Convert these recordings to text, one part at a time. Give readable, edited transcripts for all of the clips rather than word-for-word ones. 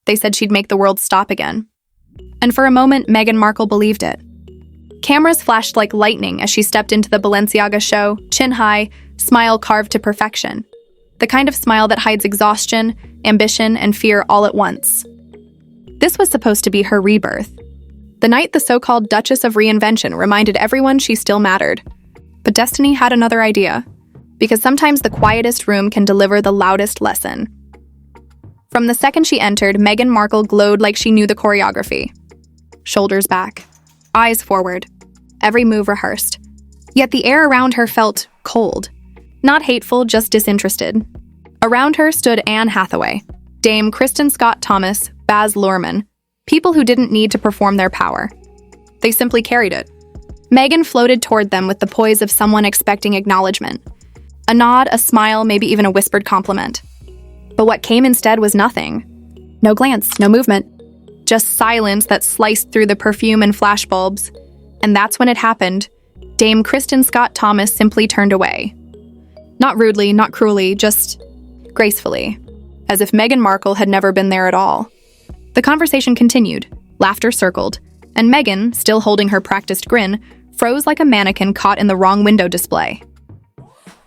They said she'd make the world stop again. And for a moment, Meghan Markle believed it. Cameras flashed like lightning as she stepped into the Balenciaga show, chin high, smile carved to perfection. The kind of smile that hides exhaustion, ambition, and fear all at once. This was supposed to be her rebirth. The night the so-called Duchess of Reinvention reminded everyone she still mattered. But destiny had another idea, because sometimes the quietest room can deliver the loudest lesson. From the second she entered, Meghan Markle glowed like she knew the choreography. Shoulders back, eyes forward, every move rehearsed. Yet the air around her felt cold. Not hateful, just disinterested. Around her stood Anne Hathaway, Dame Kristen Scott Thomas, Baz Luhrmann, people who didn't need to perform their power. They simply carried it. Meghan floated toward them with the poise of someone expecting acknowledgement. A nod, a smile, maybe even a whispered compliment. But what came instead was nothing. No glance, no movement. Just silence that sliced through the perfume and flashbulbs. And that's when it happened. Dame Kristen Scott Thomas simply turned away. Not rudely, not cruelly, just gracefully. As if Meghan Markle had never been there at all. The conversation continued, laughter circled, and Meghan, still holding her practiced grin, froze like a mannequin caught in the wrong window display.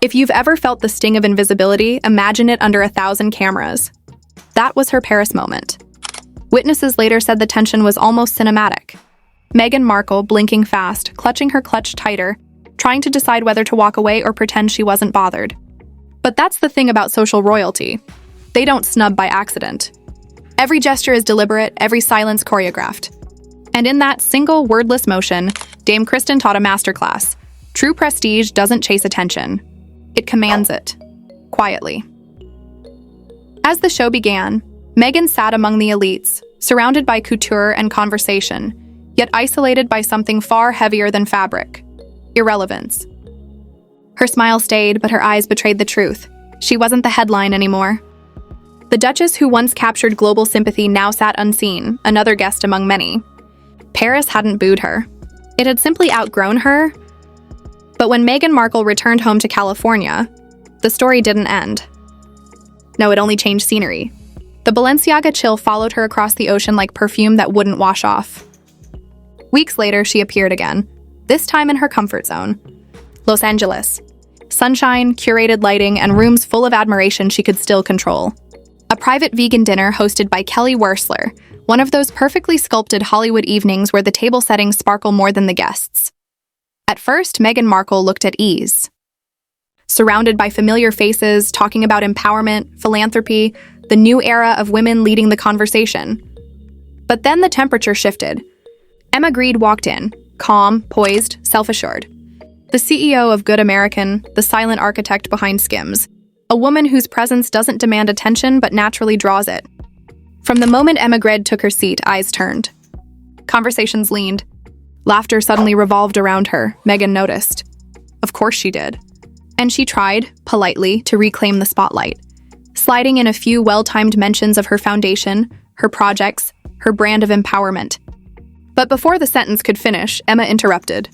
If you've ever felt the sting of invisibility, imagine it under 1,000 cameras. That was her Paris moment. Witnesses later said the tension was almost cinematic. Meghan Markle, blinking fast, clutching her clutch tighter, trying to decide whether to walk away or pretend she wasn't bothered. But that's the thing about social royalty. They don't snub by accident. Every gesture is deliberate, every silence choreographed. And in that single wordless motion, Dame Kristen taught a masterclass. True prestige doesn't chase attention. It commands it. Quietly. As the show began, Meghan sat among the elites, surrounded by couture and conversation, yet isolated by something far heavier than fabric. Irrelevance. Her smile stayed, but her eyes betrayed the truth. She wasn't the headline anymore. The Duchess who once captured global sympathy now sat unseen, another guest among many. Paris hadn't booed her. It had simply outgrown her. But when Meghan Markle returned home to California, the story didn't end. No, it only changed scenery. The Balenciaga chill followed her across the ocean like perfume that wouldn't wash off. Weeks later, she appeared again, this time in her comfort zone. Los Angeles. Sunshine, curated lighting, and rooms full of admiration she could still control. A private vegan dinner hosted by Kelly Wearstler, one of those perfectly sculpted Hollywood evenings where the table settings sparkle more than the guests. At first, Meghan Markle looked at ease. Surrounded by familiar faces, talking about empowerment, philanthropy, the new era of women leading the conversation. But then the temperature shifted. Emma Grede walked in, calm, poised, self-assured. The CEO of Good American, the silent architect behind Skims. A woman whose presence doesn't demand attention but naturally draws it. From the moment Emma Grede took her seat, eyes turned. Conversations leaned. Laughter suddenly revolved around her, Meghan noticed. Of course she did. And she tried, politely, to reclaim the spotlight, sliding in a few well-timed mentions of her foundation, her projects, her brand of empowerment. But before the sentence could finish, Emma interrupted.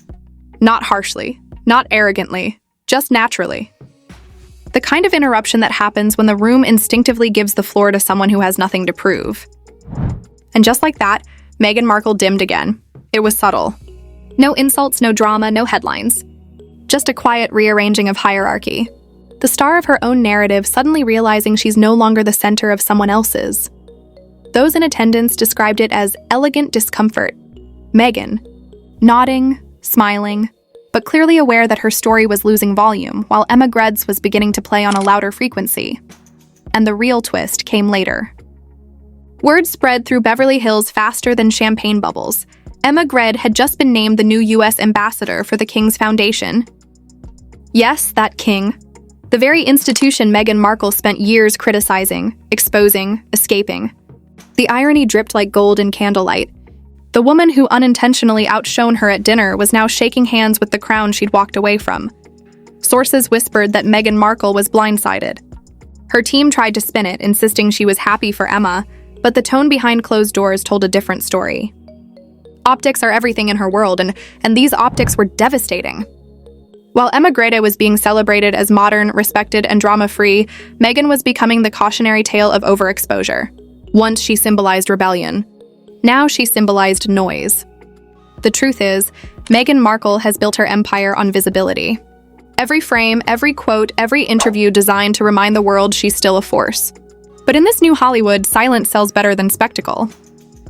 Not harshly, not arrogantly, just naturally. The kind of interruption that happens when the room instinctively gives the floor to someone who has nothing to prove. And just like that, Meghan Markle dimmed again. It was subtle. No insults, no drama, no headlines. Just a quiet rearranging of hierarchy. The star of her own narrative suddenly realizing she's no longer the center of someone else's. Those in attendance described it as elegant discomfort. Meghan, nodding, smiling, but clearly aware that her story was losing volume, while Emma Grede's was beginning to play on a louder frequency. And the real twist came later. Word spread through Beverly Hills faster than champagne bubbles. Emma Grede had just been named the new U.S. ambassador for the King's Foundation. Yes, that king. The very institution Meghan Markle spent years criticizing, exposing, escaping. The irony dripped like gold in candlelight. The woman who unintentionally outshone her at dinner was now shaking hands with the crown she'd walked away from. Sources whispered that Meghan Markle was blindsided. Her team tried to spin it, insisting she was happy for Emma, but the tone behind closed doors told a different story. Optics are everything in her world, and these optics were devastating. While Emma Grede was being celebrated as modern, respected, and drama-free, Meghan was becoming the cautionary tale of overexposure. Once she symbolized rebellion. Now she symbolized noise. The truth is, Meghan Markle has built her empire on visibility. Every frame, every quote, every interview designed to remind the world she's still a force. But in this new Hollywood, silence sells better than spectacle.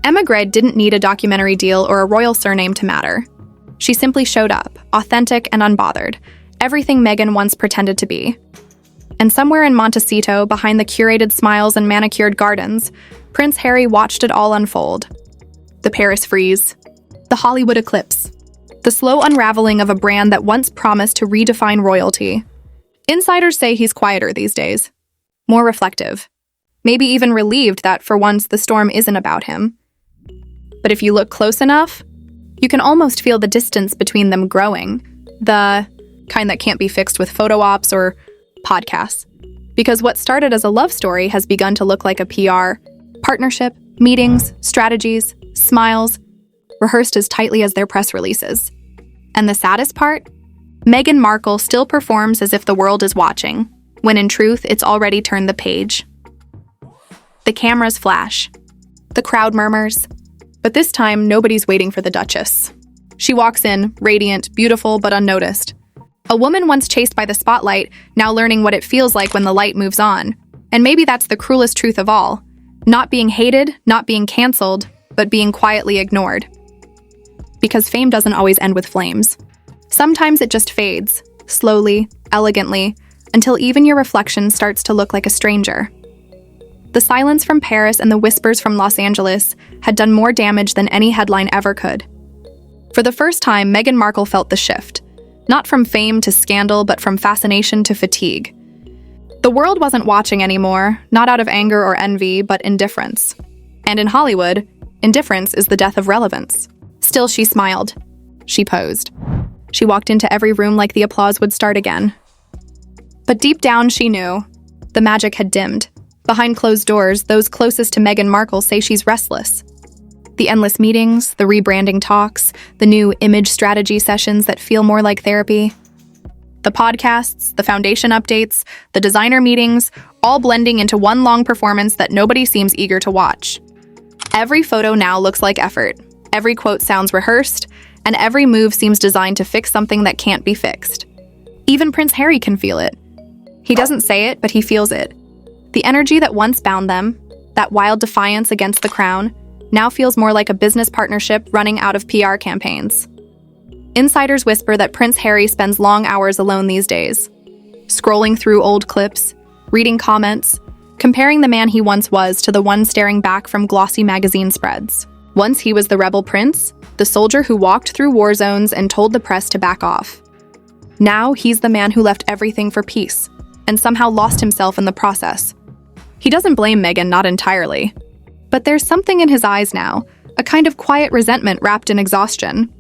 Emma Grede didn't need a documentary deal or a royal surname to matter. She simply showed up, authentic and unbothered, everything Meghan once pretended to be. And somewhere in Montecito, behind the curated smiles and manicured gardens, Prince Harry watched it all unfold. The Paris freeze, the Hollywood eclipse, the slow unraveling of a brand that once promised to redefine royalty. Insiders say he's quieter these days, more reflective, maybe even relieved that for once the storm isn't about him. But if you look close enough, you can almost feel the distance between them growing, the kind that can't be fixed with photo ops or podcasts. Because what started as a love story has begun to look like a PR, partnership, meetings, strategies, smiles, rehearsed as tightly as their press releases. And the saddest part? Meghan Markle still performs as if the world is watching, when in truth, it's already turned the page. The cameras flash. The crowd murmurs. But this time, nobody's waiting for the Duchess. She walks in, radiant, beautiful, but unnoticed. A woman once chased by the spotlight, now learning what it feels like when the light moves on. And maybe that's the cruelest truth of all. Not being hated, not being canceled, but being quietly ignored. Because fame doesn't always end with flames. Sometimes it just fades, slowly, elegantly, until even your reflection starts to look like a stranger. The silence from Paris and the whispers from Los Angeles had done more damage than any headline ever could. For the first time, Meghan Markle felt the shift. Not from fame to scandal, but from fascination to fatigue. The world wasn't watching anymore, not out of anger or envy, but indifference. And in Hollywood, indifference is the death of relevance. Still, she smiled. She posed. She walked into every room like the applause would start again. But deep down, she knew. The magic had dimmed. Behind closed doors, those closest to Meghan Markle say she's restless. The endless meetings, the rebranding talks, the new image strategy sessions that feel more like therapy. The podcasts, the foundation updates, the designer meetings, all blending into one long performance that nobody seems eager to watch. Every photo now looks like effort. Every quote sounds rehearsed, and every move seems designed to fix something that can't be fixed. Even Prince Harry can feel it. He doesn't say it, but he feels it. The energy that once bound them, that wild defiance against the crown, now feels more like a business partnership running out of PR campaigns. Insiders whisper that Prince Harry spends long hours alone these days, scrolling through old clips, reading comments, comparing the man he once was to the one staring back from glossy magazine spreads. Once he was the rebel prince, the soldier who walked through war zones and told the press to back off. Now he's the man who left everything for peace, and somehow lost himself in the process. He doesn't blame Meghan, not entirely. But there's something in his eyes now, a kind of quiet resentment wrapped in exhaustion.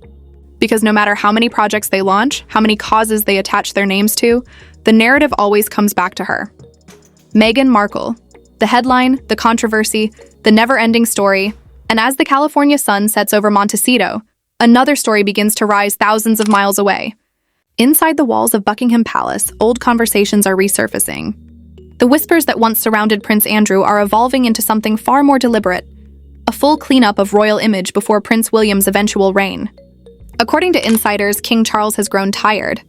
Because no matter how many projects they launch, how many causes they attach their names to, the narrative always comes back to her. Meghan Markle. The headline, the controversy, the never-ending story. And as the California sun sets over Montecito, another story begins to rise thousands of miles away. Inside the walls of Buckingham Palace, old conversations are resurfacing. The whispers that once surrounded Prince Andrew are evolving into something far more deliberate, a full cleanup of royal image before Prince William's eventual reign. According to insiders, King Charles has grown tired.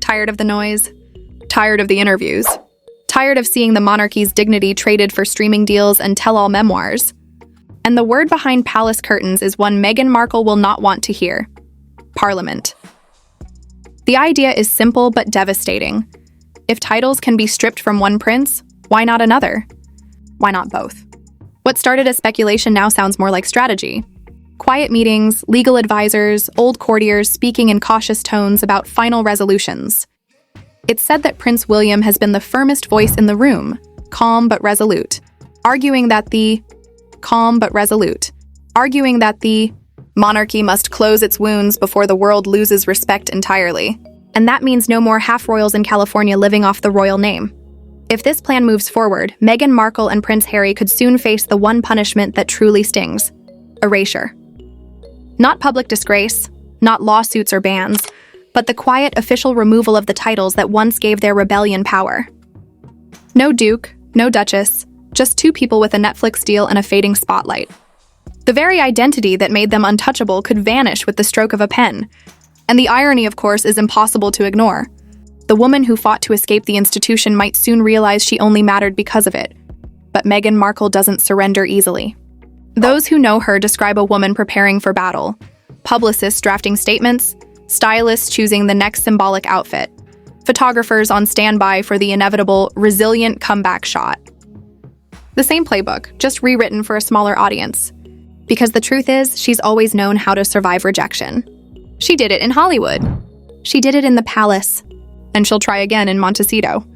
Tired of the noise, tired of the interviews, tired of seeing the monarchy's dignity traded for streaming deals and tell-all memoirs. And the word behind palace curtains is one Meghan Markle will not want to hear: Parliament. The idea is simple but devastating. If titles can be stripped from one prince, why not another? Why not both? What started as speculation now sounds more like strategy. Quiet meetings, legal advisors, old courtiers speaking in cautious tones about final resolutions. It's said that Prince William has been the firmest voice in the room, calm but resolute, arguing that the monarchy must close its wounds before the world loses respect entirely. And that means no more half-royals in California living off the royal name. If this plan moves forward, Meghan Markle and Prince Harry could soon face the one punishment that truly stings: erasure. Not public disgrace, not lawsuits or bans, but the quiet official removal of the titles that once gave their rebellion power. No duke, no duchess, Just two people with a Netflix deal and a fading spotlight. The very identity that made them untouchable could vanish with the stroke of a pen. And the irony, of course, is impossible to ignore. The woman who fought to escape the institution might soon realize she only mattered because of it. But Meghan Markle doesn't surrender easily. Those who know her describe a woman preparing for battle. Publicists drafting statements, stylists choosing the next symbolic outfit, photographers on standby for the inevitable, resilient comeback shot. The same playbook, just rewritten for a smaller audience. Because the truth is, she's always known how to survive rejection. She did it in Hollywood. She did it in the palace. And she'll try again in Montecito.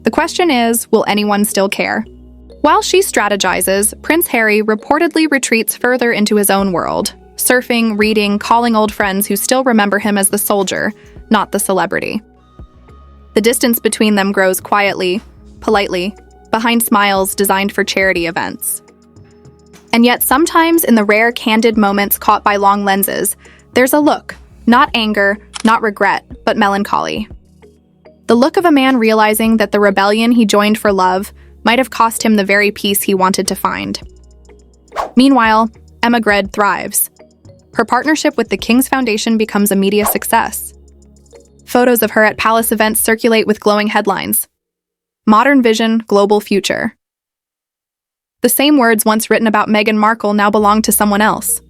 The question is, will anyone still care? While she strategizes, Prince Harry reportedly retreats further into his own world, surfing, reading, calling old friends who still remember him as the soldier, not the celebrity. The distance between them grows quietly, politely, behind smiles designed for charity events. And yet sometimes in the rare candid moments caught by long lenses, there's a look, not anger, not regret, but melancholy. The look of a man realizing that the rebellion he joined for love might have cost him the very peace he wanted to find. Meanwhile, Emma Grede thrives. Her partnership with the King's Foundation becomes a media success. Photos of her at palace events circulate with glowing headlines. Modern vision, global future. The same words once written about Meghan Markle now belong to someone else.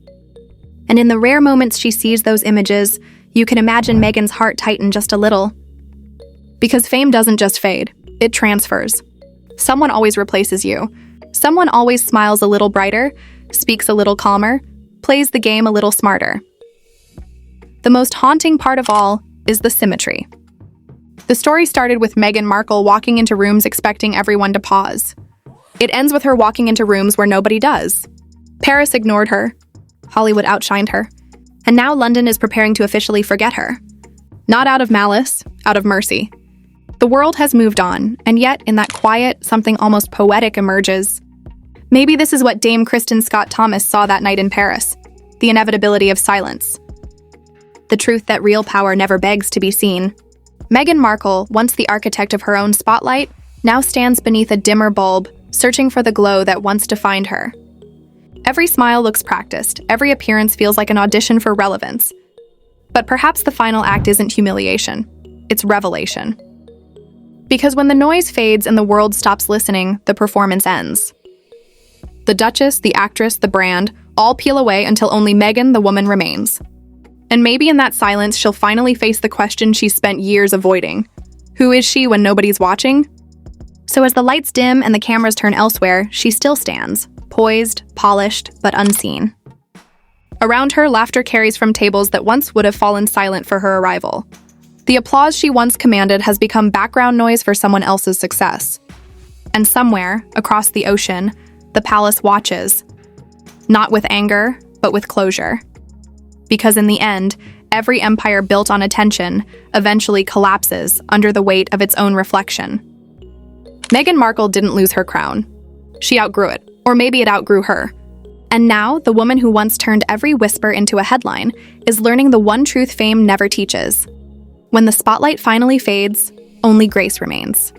And in the rare moments she sees those images, you can imagine Meghan's heart tighten just a little. Because fame doesn't just fade, it transfers. Someone always replaces you. Someone always smiles a little brighter, speaks a little calmer, plays the game a little smarter. The most haunting part of all is the symmetry. The story started with Meghan Markle walking into rooms expecting everyone to pause. It ends with her walking into rooms where nobody does. Paris ignored her. Hollywood outshined her. And now London is preparing to officially forget her. Not out of malice, out of mercy. The world has moved on, and yet in that quiet, something almost poetic emerges. Maybe this is what Dame Kristen Scott Thomas saw that night in Paris, the inevitability of silence. The truth that real power never begs to be seen. Meghan Markle, once the architect of her own spotlight, now stands beneath a dimmer bulb, searching for the glow that once defined her. Every smile looks practiced, every appearance feels like an audition for relevance. But perhaps the final act isn't humiliation, it's revelation. Because when the noise fades and the world stops listening, the performance ends. The Duchess, the actress, the brand, all peel away until only Meghan, the woman, remains. And maybe in that silence, she'll finally face the question she's spent years avoiding. Who is she when nobody's watching? So as the lights dim and the cameras turn elsewhere, she still stands, poised, polished, but unseen. Around her, laughter carries from tables that once would have fallen silent for her arrival. The applause she once commanded has become background noise for someone else's success. And somewhere, across the ocean, the palace watches. Not with anger, but with closure. Because in the end, every empire built on attention eventually collapses under the weight of its own reflection. Meghan Markle didn't lose her crown. She outgrew it, or maybe it outgrew her. And now, the woman who once turned every whisper into a headline is learning the one truth fame never teaches. When the spotlight finally fades, only grace remains.